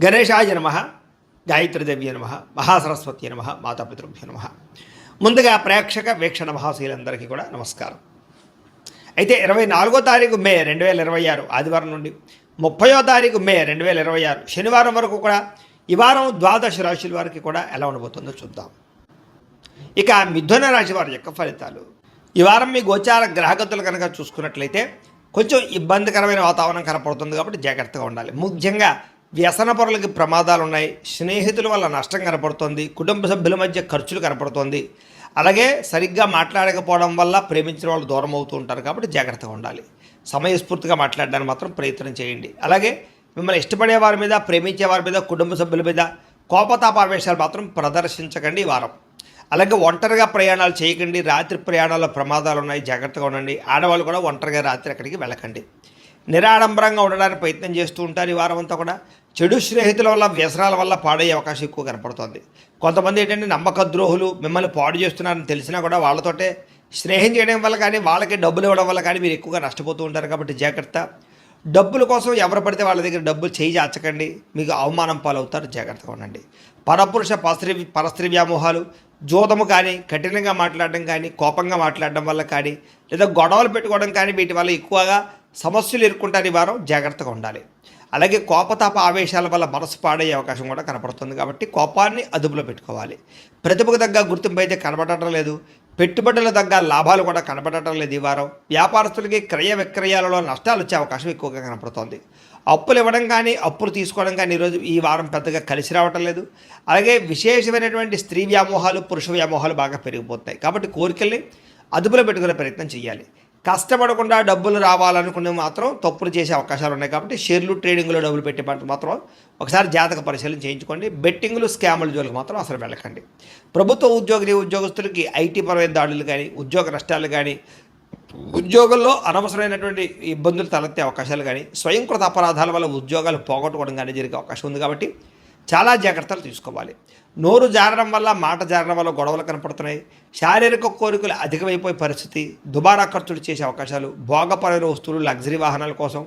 గణేశాయ నమః, గాయత్రీదేవ్య నమః, మహాసరస్వతి నమః, మాతాపితృభ్యో నమః. ముందుగా ప్రేక్షక వీక్షణ మహాశీలందరికీ కూడా నమస్కారం. అయితే 24వ తారీఖు మే 2026 ఆదివారం నుండి 30వ తారీఖు మే 2026 శనివారం వరకు కూడా ఈ వారం ద్వాదశ రాశుల వారికి కూడా ఎలా ఉండబోతుందో చూద్దాం. ఇక మిథున రాశి వారి యొక్క ఫలితాలు. ఈ వారం మీ గోచార గ్రహగతులు కనుక చూసుకున్నట్లయితే కొంచెం ఇబ్బందికరమైన వాతావరణం కనపడుతుంది కాబట్టి జాగ్రత్తగా ఉండాలి. ముఖ్యంగా వ్యసన పరులకి ప్రమాదాలు ఉన్నాయి, స్నేహితుల వల్ల నష్టం కనపడుతుంది, కుటుంబ సభ్యుల మధ్య ఖర్చులు కనపడుతుంది, అలాగే సరిగ్గా మాట్లాడకపోవడం వల్ల ప్రేమించిన వాళ్ళు దూరం అవుతూ ఉంటారు కాబట్టి జాగ్రత్తగా ఉండాలి. సమయస్ఫూర్తిగా మాట్లాడడానికి మాత్రం ప్రయత్నం చేయండి. అలాగే మిమ్మల్ని ఇష్టపడే వారి మీద, ప్రేమించే వారి మీద, కుటుంబ సభ్యుల మీద కోపతాపావేశాలు మాత్రం ప్రదర్శించకండి ఈ వారం. అలాగే ఒంటరిగా ప్రయాణాలు చేయకండి. రాత్రి ప్రయాణాల్లో ప్రమాదాలు ఉన్నాయి, జాగ్రత్తగా ఉండండి. ఆడవాళ్ళు కూడా ఒంటరిగా రాత్రి ఎక్కడికి వెళ్ళకండి. నిరాడంబరంగా ఉండడానికి ప్రయత్నం చేస్తూ ఉంటారు ఈ వారం అంతా కూడా. చెడు స్నేహితుల వల్ల, వ్యసనాల వల్ల పాడయ్యే అవకాశం ఎక్కువ కనపడుతుంది. కొంతమంది ఏంటంటే నమ్మక ద్రోహులు మిమ్మల్ని పాడు చేస్తున్నారని తెలిసినా కూడా వాళ్ళతోటే స్నేహం చేయడం వల్ల కానీ, వాళ్ళకి డబ్బులు ఇవ్వడం వల్ల కానీ మీరు ఎక్కువగా నష్టపోతూ ఉంటారు కాబట్టి జాగ్రత్త. డబ్బుల కోసం ఎవరు పడితే వాళ్ళ దగ్గర డబ్బులు చేయి చాచకండి, మీకు అవమానం పాలవుతారు, జాగ్రత్తగా ఉండండి. పరపురుష పరస్త్రీ వ్యామోహాలు, జోదము కానీ, కఠినంగా మాట్లాడడం కానీ, కోపంగా మాట్లాడడం వల్ల కానీ, లేదా గొడవలు పెట్టుకోవడం కానీ వీటి వల్ల ఎక్కువగా సమస్యలు ఎదుర్కొంటారు ఈ వారం, జాగ్రత్తగా ఉండాలి. అలాగే కోపతాప ఆవేశాల వల్ల మనసు పాడయ్యే అవకాశం కూడా కనపడుతుంది కాబట్టి కోపాన్ని అదుపులో పెట్టుకోవాలి. ప్రతిభకు తగ్గ గుర్తింపు అయితే కనబడటం లేదు, పెట్టుబడుల తగ్గ లాభాలు కూడా కనబడటం లేదు ఈ వారం. వ్యాపారస్తులకి క్రయ విక్రయాలలో నష్టాలు వచ్చే అవకాశం ఎక్కువగా కనపడుతోంది. అప్పులు ఇవ్వడం కానీ, అప్పులు తీసుకోవడం కానీ ఈరోజు ఈ వారం పెద్దగా కలిసి రావటం లేదు. అలాగే విశేషమైనటువంటి స్త్రీ వ్యామోహాలు, పురుష వ్యామోహాలు బాగా పెరిగిపోతాయి కాబట్టి కోరికల్ని అదుపులో పెట్టుకునే ప్రయత్నం చేయాలి. కష్టపడకుండా డబ్బులు రావాలనుకునే మాత్రం తప్పులు చేసే అవకాశాలు ఉన్నాయి కాబట్టి షేర్లు, ట్రేడింగ్లో డబ్బులు పెట్టే పంట మాత్రం ఒకసారి జాతక పరిశీలన చేయించుకోండి. బెట్టింగ్లు, స్కాముల జోలికి మాత్రం అసలు వెళ్ళకండి. ప్రభుత్వ ఉద్యోగస్తులకి ఐటీ పరమైన దాడులు కానీ, ఉద్యోగ నష్టాలు కానీ, ఉద్యోగంలో అనవసరమైనటువంటి ఇబ్బందులు తలెత్తే అవకాశాలు కానీ, స్వయంకృత అపరాధాల వల్ల ఉద్యోగాలు పోగొట్టుకోవడం కానీ జరిగే అవకాశం ఉంది కాబట్టి చాలా జాగ్రత్తలు తీసుకోవాలి. నోరు జారడం వల్ల, మాట జారడం వల్ల గొడవలు కనపడుతున్నాయి. శారీరక కోరికలు అధికమైపోయే పరిస్థితి, దుబారా ఖర్చులు చేసే అవకాశాలు, భోగపరమైన వస్తువులు, లగ్జరీ వాహనాల కోసం,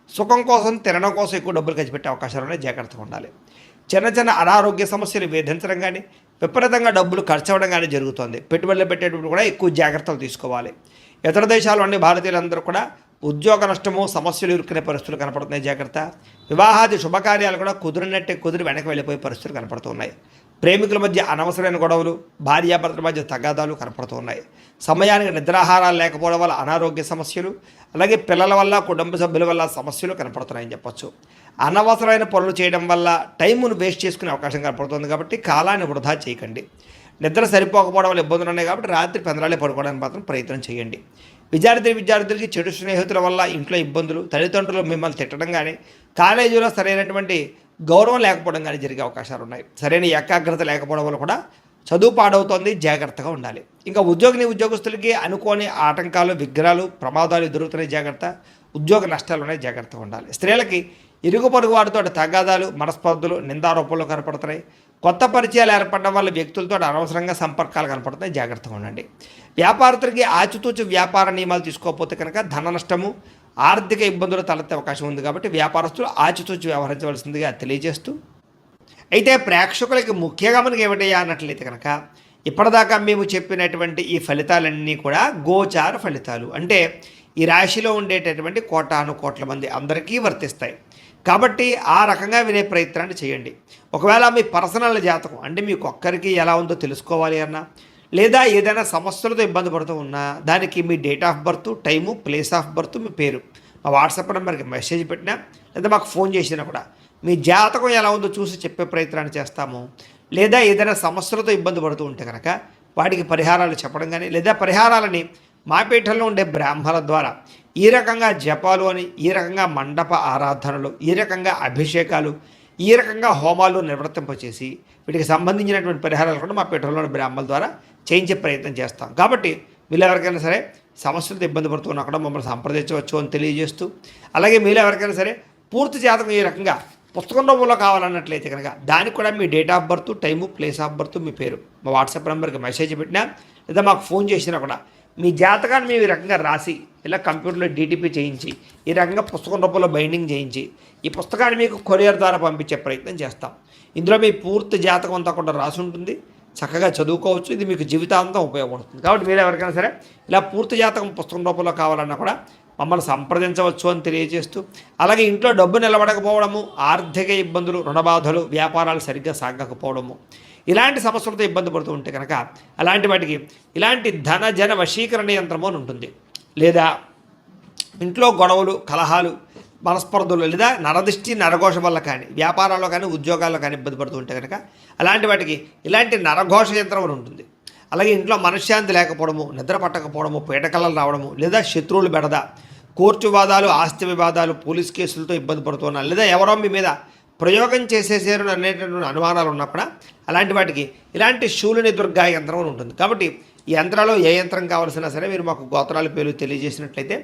సుఖం కోసం, తినడం కోసం ఎక్కువ డబ్బులు ఖర్చు పెట్టే అవకాశాలు ఉన్నాయి, జాగ్రత్తగా ఉండాలి. చిన్న చిన్న అనారోగ్య సమస్యలు వేధించడం కానీ, విపరీతంగా డబ్బులు ఖర్చు అవ్వడం కానీ జరుగుతుంది. పెట్టుబడులు పెట్టేటప్పుడు కూడా ఎక్కువ జాగ్రత్తలు తీసుకోవాలి. ఇతర దేశాలు అన్ని భారతీయులందరూ కూడా ఉద్యోగ నష్టము, సమస్యలు ఇరుక్కునే పరిస్థితులు కనపడుతున్నాయి, జాగ్రత్త. వివాహాది శుభకార్యాలు కూడా కుదిరి వెనక్కి వెళ్ళిపోయే పరిస్థితులు కనపడుతున్నాయి. ప్రేమికుల మధ్య అనవసరమైన గొడవలు, భార్యాభర్తల మధ్య తగాదాలు కనపడుతున్నాయి. సమయానికి నిద్రాహారాలు లేకపోవడం వల్ల అనారోగ్య సమస్యలు, అలాగే పిల్లల వల్ల, కుటుంబ సభ్యుల వల్ల సమస్యలు కనపడుతున్నాయని చెప్పొచ్చు. అనవసరమైన పనులు చేయడం వల్ల టైమును వేస్ట్ చేసుకునే అవకాశం కనపడుతుంది కాబట్టి కాలాన్ని వృధా చేయకండి. నిద్ర సరిపోకపోవడం వల్ల ఇబ్బందులు ఉన్నాయి కాబట్టి రాత్రి పెందరాలే పడుకోవడానికి మాత్రం ప్రయత్నం చేయండి. విద్యార్థులకి చెడు స్నేహితుల వల్ల ఇంట్లో ఇబ్బందులు, తల్లిదండ్రులు మిమ్మల్ని తిట్టడం కానీ, కాలేజీలో సరైనటువంటి గౌరవం లేకపోవడం కానీ జరిగే అవకాశాలు ఉన్నాయి. సరైన ఏకాగ్రత లేకపోవడం వల్ల కూడా చదువు పాడవుతోంది, జాగ్రత్తగా ఉండాలి. ఇంకా ఉద్యోగస్తులకి అనుకోని ఆటంకాలు, విఘ్నాలు, ప్రమాదాలు ఎదురుతున్నాయి, జాగ్రత్త. ఉద్యోగ నష్టాలు ఉన్నాయి, జాగ్రత్తగా ఉండాలి. స్త్రీలకి ఇరుగు పొరుగు వారితో తగాదాలు, మనస్పర్ధలు, నిందారోపణలు కనపడుతున్నాయి. కొత్త పరిచయాలు ఏర్పడడం వల్ల వ్యక్తులతో అనవసరంగా సంపర్కాలు కనపడుతున్నాయి, జాగ్రత్తగా ఉండండి. వ్యాపారస్తులకి ఆచితూచి వ్యాపార నియమాలు తీసుకోకపోతే కనుక ధన నష్టము, ఆర్థిక ఇబ్బందులు తలెత్తే అవకాశం ఉంది కాబట్టి వ్యాపారస్తులు ఆచితూచి వ్యవహరించవలసిందిగా తెలియజేస్తూ, అయితే ప్రేక్షకులకి ముఖ్యంగా మనకి ఏమిటయ్యా అన్నట్లయితే కనుక ఇప్పటిదాకా మేము చెప్పినటువంటి ఈ ఫలితాలన్నీ కూడా గోచార ఫలితాలు, అంటే ఈ రాశిలో ఉండేటటువంటి కోటాను కోట్ల మంది అందరికీ వర్తిస్తాయి కాబట్టి ఆ రకంగా వినే ప్రయత్నాన్ని చేయండి. ఒకవేళ మీ పర్సనల్ జాతకం అంటే మీకు ఒక్కరికి ఎలా ఉందో తెలుసుకోవాలి అన్నా, లేదా ఏదైనా సమస్యలతో ఇబ్బంది పడుతూ ఉన్నా దానికి మీ date of birth, time, place of birth, మీ పేరు మా వాట్సాప్ నెంబర్కి మెసేజ్ పెట్టినా లేదా మాకు ఫోన్ చేసినా కూడా మీ జాతకం ఎలా ఉందో చూసి చెప్పే ప్రయత్నాన్ని చేస్తాము. లేదా ఏదైనా సమస్యలతో ఇబ్బంది పడుతూ ఉంటే కనుక వాటికి పరిహారాలు చెప్పడం కానీ, లేదా పరిహారాలని మా పీఠంలో ఉండే బ్రాహ్మణుల ద్వారా ఈ రకంగా జపాలు అని, ఈ రకంగా మండప ఆరాధనలు, ఈ రకంగా అభిషేకాలు, ఈ రకంగా హోమాలు నిర్వర్తింపచేసి వీటికి సంబంధించినటువంటి పరిహారాలు కూడా మా పీఠంలోని బ్రాహ్మణుల ద్వారా చేయించే ప్రయత్నం చేస్తాం. కాబట్టి వీళ్ళు ఎవరికైనా సరే సమస్యలతో ఇబ్బంది పడుతున్నా కూడా మమ్మల్ని సంప్రదించవచ్చు అని తెలియజేస్తూ, అలాగే మీరు ఎవరికైనా సరే పూర్తి జాతకం ఈ రకంగా పుస్తకం రూపంలో కావాలన్నట్లయితే కనుక దానికి కూడా మీ date of birth, time, place of birth, మీ పేరు మా వాట్సాప్ నెంబర్కి మెసేజ్ పెట్టినా లేదా మాకు ఫోన్ చేసినా కూడా మీ జాతకాన్ని మేము ఈ రకంగా రాసి ఇలా కంప్యూటర్లో డీటీపీ చేయించి ఈ రకంగా పుస్తకం రూపంలో బైండింగ్ చేయించి ఈ పుస్తకాన్ని మీకు కొరియర్ ద్వారా పంపించే ప్రయత్నం చేస్తాం. ఇందులో మీ పూర్తి జాతకం అంతా కూడా రాసి ఉంటుంది. చక్కగా చదువుకోవచ్చు. ఇది మీకు జీవితాంతం ఉపయోగపడుతుంది. కాబట్టి మీరు ఎవరికైనా సరే ఇలా పూర్తి జాతకం పుస్తకం రూపంలో కావాలన్నా కూడా మమ్మల్ని సంప్రదించవచ్చు అని తెలియజేస్తూ, అలాగే ఇంట్లో డబ్బు నిలబడకపోవడము, ఆర్థిక ఇబ్బందులు, రుణబాధలు, వ్యాపారాలు సరిగ్గా సాగకపోవడము, ఇలాంటి సమస్యలతో ఇబ్బంది పడుతూ ఉంటే కనుక అలాంటి వాటికి ఇలాంటి ధన జన వశీకరణ యంత్రము అని ఉంటుంది. లేదా ఇంట్లో గొడవలు, కలహాలు, మనస్పర్ధలు, లేదా నరదిష్టి నరఘోష వల్ల కానీ వ్యాపారాల్లో కానీ ఉద్యోగాల్లో కానీ ఇబ్బంది పడుతూ ఉంటే కనుక అలాంటి వాటికి ఇలాంటి నరఘోష యంత్రం అని ఉంటుంది. అలాగే ఇంట్లో మనశ్శాంతి లేకపోవడము, నిద్ర పట్టకపోవడము, పీడకలలు రావడము, లేదా శత్రువులు బెడద, కోర్టు వివాదాలు, ఆస్తి వివాదాలు, పోలీస్ కేసులతో ఇబ్బంది పడుతున్నారు, లేదా ఎవరో మీ మీద ప్రయోగం చేసేసారు అనేటటువంటి అనుమానాలు ఉన్నప్పుడు అలాంటి వాటికి ఇలాంటి శూలిని దుర్గా యంత్రం అని ఉంటుంది. కాబట్టి ఈ యంత్రాలు ఏ యంత్రం కావాల్సినా సరే మీరు మాకు గోత్రాల పేర్లు తెలియజేసినట్లయితే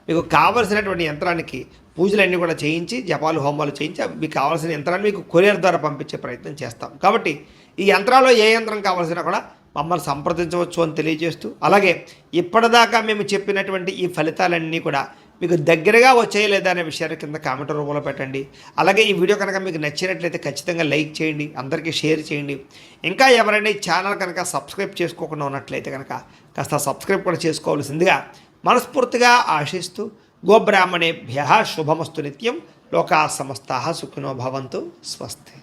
మీకు కావలసినటువంటి యంత్రానికి పూజలన్నీ కూడా చేయించి జపాలు హోమాలు చేయించి మీకు కావాల్సిన యంత్రాన్ని మీకు కొరియర్ ద్వారా పంపించే ప్రయత్నం చేస్తాం. కాబట్టి ఈ యంత్రాల్లో ఏ యంత్రం కావాల్సినా కూడా మమ్మల్ని సంప్రదించవచ్చు అని తెలియజేస్తూ, అలాగే ఇప్పటిదాకా మేము చెప్పినటువంటి ఈ ఫలితాలన్నీ కూడా మీకు దగ్గరగా వచ్చాయి లేదా అనే విషయాన్ని కింద కామెంట్ రూపంలో పెట్టండి. అలాగే ఈ వీడియో కనుక మీకు నచ్చినట్లయితే ఖచ్చితంగా లైక్ చేయండి, అందరికీ షేర్ చేయండి. ఇంకా ఎవరైనా ఈ ఛానల్ కనుక సబ్స్క్రైబ్ చేసుకోకుండా ఉన్నట్లయితే కనుక కాస్త సబ్స్క్రైబ్ కూడా చేసుకోవాల్సిందిగా మనస్ఫూర్తిగా ఆశిస్తూ, గోబ్రాహ్మణేభ్యః శుభమస్తు నిత్యం, లోకా సమస్తాః సుఖినో భవంతు, స్వస్తి.